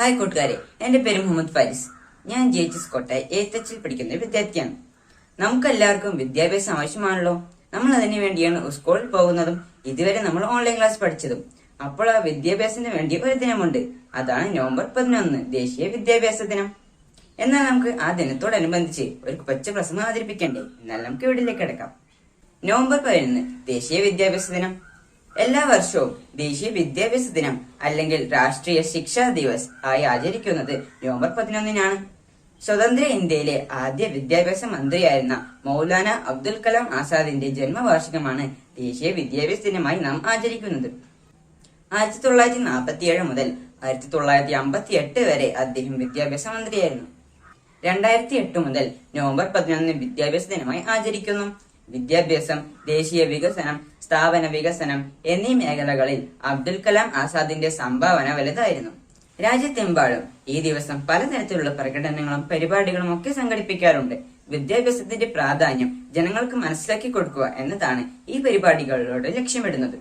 Hi കൂട്ടുകാരെ, എന്റെ പേര് മുഹമ്മദ് ഫാരിസ്. ഞാൻ JHS കോട്ടയം 8th പഠിക്കുന്ന വിദ്യാർത്ഥിയാണ്. നമുക്കെല്ലാവർക്കും വിദ്യാഭ്യാസം ആവശ്യമാണല്ലോ. നമ്മൾ അതിനു വേണ്ടിയാണ് സ്കൂളിൽ പോകുന്നതും ഇതുവരെ നമ്മൾ ഓൺലൈൻ ക്ലാസ് പഠിച്ചതും. അപ്പോൾ ആ വിദ്യാഭ്യാസത്തിന് വേണ്ടി ഒരു ദിനമുണ്ട്. അതാണ് നവംബർ 11, ദേശീയ വിദ്യാഭ്യാസ ദിനം. എന്നാൽ നമുക്ക് ആ ദിനത്തോടനുബന്ധിച്ച് ഒരു കൊച്ചു പ്രസംഗം അവതരിപ്പിക്കണ്ടേ? എന്നാൽ നമുക്ക് വീട്ടിലേക്ക് കിടക്കാം. നവംബർ 11 ദേശീയ വിദ്യാഭ്യാസ ദിനം. എല്ലാ വർഷവും ദേശീയ വിദ്യാഭ്യാസ ദിനം അല്ലെങ്കിൽ രാഷ്ട്രീയ ശിക്ഷാ ദിവസ് ആയി ആചരിക്കുന്നത് നവംബർ 11-നാണ്. സ്വതന്ത്ര ഇന്ത്യയിലെ ആദ്യ വിദ്യാഭ്യാസ മന്ത്രിയായിരുന്ന മൗലാന അബ്ദുൽ കലാം ആസാദിന്റെ ജന്മവാർഷികമാണ് ദേശീയ വിദ്യാഭ്യാസ ദിനമായി നാം ആചരിക്കുന്നത്. 1947 മുതൽ 1958 വരെ അദ്ദേഹം വിദ്യാഭ്യാസ മന്ത്രിയായിരുന്നു. 2008 മുതൽ നവംബർ 11 വിദ്യാഭ്യാസ ദിനമായി ആചരിക്കുന്നു. വിദ്യാഭ്യാസം, ദേശീയ വികസനം, സ്ഥാപന വികസനം എന്നീ മേഖലകളിൽ അബ്ദുൽ കലാം ആസാദിന്റെ സംഭാവന വലുതായിരുന്നു. രാജ്യത്തെമ്പാടും ഈ ദിവസം പലതരത്തിലുള്ള പ്രകടനങ്ങളും പരിപാടികളും ഒക്കെ സംഘടിപ്പിക്കാറുണ്ട്. വിദ്യാഭ്യാസത്തിന്റെ പ്രാധാന്യം ജനങ്ങൾക്ക് മനസ്സിലാക്കി കൊടുക്കുക എന്നതാണ് ഈ പരിപാടികളിലൂടെ ലക്ഷ്യമിടുന്നത്.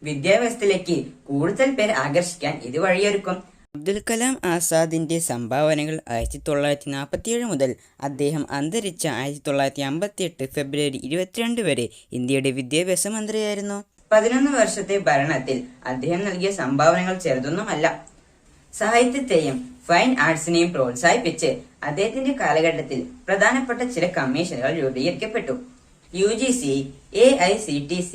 വിദ്യാഭ്യാസത്തിലേക്ക് കൂടുതൽ പേരെ ആകർഷിക്കാൻ ഇത് വഴിയൊരുക്കും. അബ്ദുൽ കലാം ആസാദിന്റെ സംഭാവനകൾ 1947 മുതൽ അദ്ദേഹം അന്തരിച്ച 1958 ഫെബ്രുവരി 22 വരെ ഇന്ത്യയുടെ വിദ്യാഭ്യാസ മന്ത്രിയായിരുന്നു. 11 വർഷത്തെ ഭരണത്തിൽ അദ്ദേഹം നൽകിയ സംഭാവനകൾ ചെറുതൊന്നുമല്ല. സാഹിത്യത്തെയും ഫൈൻ ആർട്സിനെയും പ്രോത്സാഹിപ്പിച്ച് അദ്ദേഹത്തിന്റെ കാലഘട്ടത്തിൽ പ്രധാനപ്പെട്ട ചില കമ്മീഷനുകൾ രൂപീകരിക്കപ്പെട്ടു. UGC, AICTC,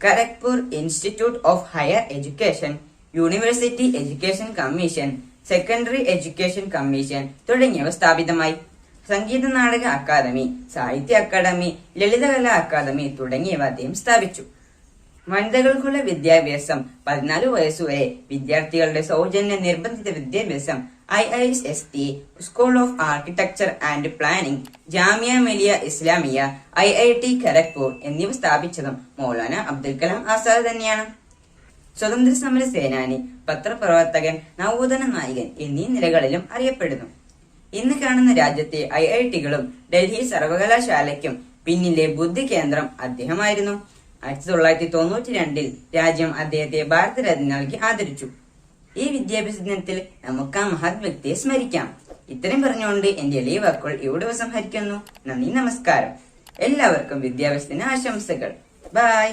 Kharagpur institute of higher education, university education commission, secondary education commission തുടങ്ങിയവ സ്ഥാപിതമായി. സംഗീത നാടക അക്കാദമി, സാഹിത്യ അക്കാദമി, ലളിതകലാ അക്കാദമി തുടങ്ങിയവ അദ്ദേഹം സ്ഥാപിച്ചു. വനിതകൾക്കുള്ള വിദ്യാഭ്യാസം, 14 വയസ്സുവരെ വിദ്യാർത്ഥികളുടെ സൗജന്യ നിർബന്ധിത വിദ്യാഭ്യാസം, IIST, school of architecture and planning, Jamia Millia Islamia, IIT Kharagpur എന്നിവ സ്ഥാപിച്ചതും മൗലാന അബ്ദുൽ കലാം ആസാദ് തന്നെയാണ്. സ്വതന്ത്ര സമര സേനാനി, പത്രപ്രവർത്തകൻ, നവോത്ഥാന നായകൻ എന്നീ നിലകളിലും അറിയപ്പെടുന്നു. ഇന്ന് കാണുന്ന രാജ്യത്തെ IIT-കളും ഡൽഹി സർവകലാശാലയ്ക്കും പിന്നിലെ ബുദ്ധി കേന്ദ്രം അദ്ദേഹമായിരുന്നു. 1992 രാജ്യം അദ്ദേഹത്തെ ഭാരതരത്ന നൽകി ആദരിച്ചു. ഈ വിദ്യാഭ്യാസ ദിനത്തിൽ നമുക്ക് ആ മഹത് വ്യക്തിയെ സ്മരിക്കാം. ഇത്രയും പറഞ്ഞുകൊണ്ട് എന്റെ എളിയ വാക്കുകൾ ഇവിടെ ഉപസംഹരിക്കുന്നു. നന്ദി, നമസ്കാരം. എല്ലാവർക്കും വിദ്യാഭ്യാസത്തിന് ആശംസകൾ. ബൈ.